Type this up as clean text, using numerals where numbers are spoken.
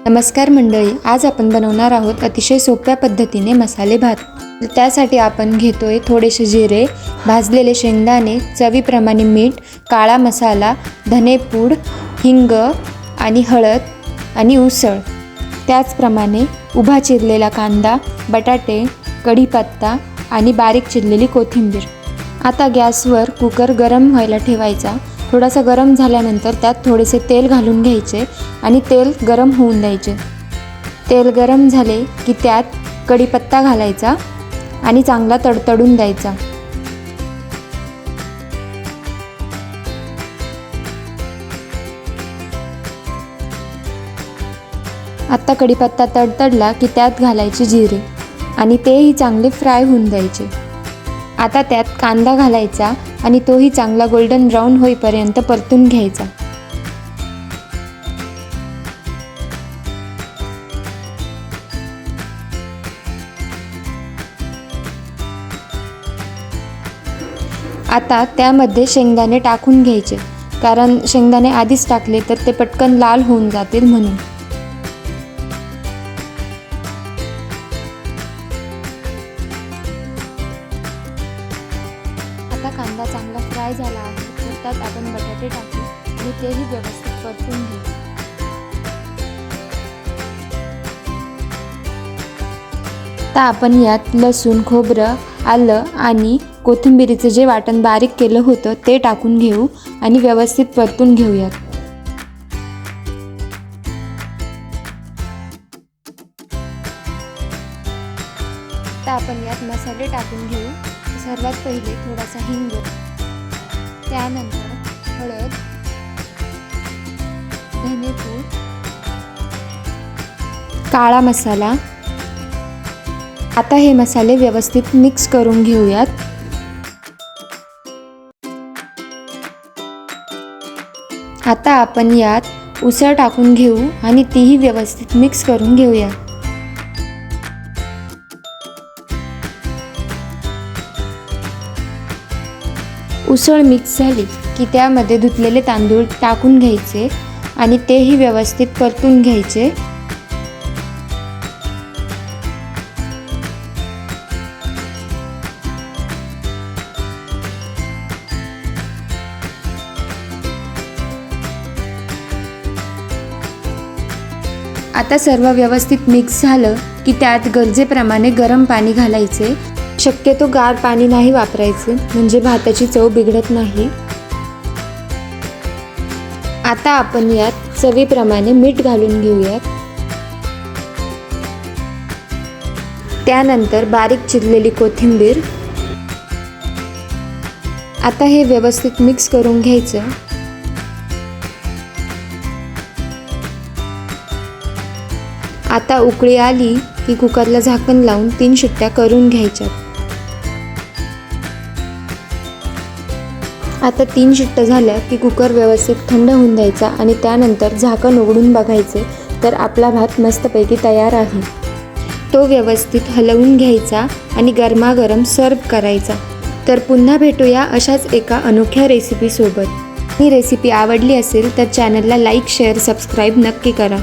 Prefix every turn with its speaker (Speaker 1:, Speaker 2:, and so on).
Speaker 1: नमस्कार मंडळी, आज आपण बनवणार आहोत अतिशय सोप्या पद्धतीने मसाले भात। त्यासाठी आपण घेतोय थोडेसे जिरे, भाजलेले शेंगदाणे, चवीप्रमाणे मीठ, काळा मसाला, धनेपूड, हिंग आणि हळद आणि उसळ। त्याचप्रमाणे उभा चिरलेला कांदा, बटाटे, कढीपत्ता आणि बारीक चिरलेली कोथिंबीर। आता गॅसवर कुकर गरम व्हायला ठेवायचा। थोडासा गरम झाल्यानंतर त्यात थोडेसे तेल घालून घ्यायचे आणि तेल गरम होऊन द्यायचे। तेल गरम झाले की त्यात कढीपत्ता घालायचा आणि चांगला तडतडून द्यायचा। आता कढीपत्ता तडतडला की त्यात घालायचे जिरे आणि तेही चांगले फ्राय होऊन द्यायचे। आता त्यात कांदा घालायचा आणि तोही चांगला गोल्डन ब्राऊन होईपर्यंत परतून घ्यायचा। आता त्यामध्ये शेंगदाणे टाकून घ्यायचे, कारण शेंगदाणे आधीच टाकले तर ते पटकन लाल होऊन जातील म्हणून। आता कांदा चांगला फ्राय झाला आहे तर त्यात आपण बटाटे टाकू आणि तेही व्यवस्थित परतून घेऊ। आता आपण यात लसूण, खोबरं, आलं आणि कोथिंबीरीचं जे वाटण बारीक केलं होतं ते टाकून घेऊ आणि व्यवस्थित परतून घेऊयात। आता आपण यात मसाले टाकून घेऊ। सर्वात पहिले थोडासा हिंग, त्यानंतर हळद, धनेपूड, काळा मसाला। आता हे मसाले व्यवस्थित मिक्स करून घेऊयात। आता आपण यात उसळ टाकून घेऊ आणि तीही व्यवस्थित मिक्स करून घेऊया। उसळ मिक्स झाली की त्यामध्ये धुतलेले तांदूळ टाकून घ्यायचे आणि तेही व्यवस्थित परतून घ्यायचे। आता सर्व व्यवस्थित मिक्स झालं की त्यात गरजेप्रमाणे गरम पाणी घालायचे। शक्यतो गार पाणी नाही वापरायचे, म्हणजे भाताची चव बिघडत नाही। आता आपण यात चवीप्रमाणे मीठ घालून घेऊयात। त्यानंतर बारीक चिरलेली कोथिंबीर। आता हे व्यवस्थित मिक्स करून घ्यायचं। आता उकळी आली की कुकरला झाकण लावून 3 शिट्ट्या करून घ्यायच्या। आता 3 शिट्ट्या झाल्या की कुकर व्यवस्थित थंड होऊन द्यायचा आणि त्यानंतर झाकण उघडून बघायचे तर आपला भात मस्तपैकी तयार आहे। तो व्यवस्थित हलवून घ्यायचा आणि गरमागरम सर्व करायचा। तर पुन्हा भेटूया अशाच एका अनोख्या रेसिपीसोबत। ही रेसिपी आवडली असेल तर चॅनलला लाईक, शेअर, सबस्क्राईब नक्की करा।